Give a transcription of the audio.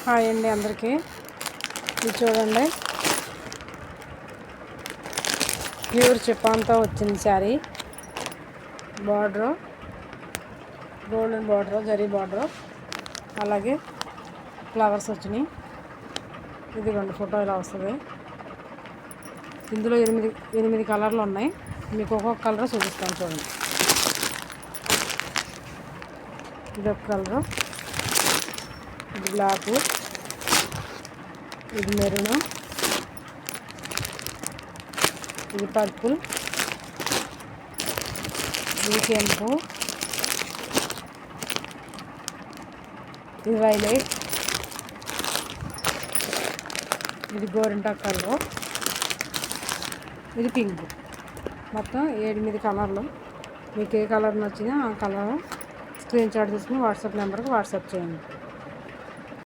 Hi అండి అందరికీ. ఇది చూడండి, ప్యూర్ చిపాన్తో వచ్చింది sari. Border golden border, zari border, అలాగే ఫ్లవర్స్ వచ్చినాయి. ఇదిగోండి ఫోటో ఇలా వస్తుంది. ఇందులో ఎనిమిది కలర్లు ఉన్నాయి. మీకు ఒక్కొక్క కలర్ చూపిస్తాను చూడండి. ఇది ఒక కలరు, ఇది బ్లాకు, ఇది మెరూను, ఇది పర్పుల్, ఇది కెంపు, ఇది వైలెట్, ఇది గోరింటాకు కలరు, ఇది పింక్. మొత్తం 8 కలర్లు. మీకు ఏ కలర్ నచ్చినా ఆ కలర్ స్క్రీన్ షాట్ తీసుకుని వాట్సాప్ నెంబర్కి వాట్సాప్ చేయండి.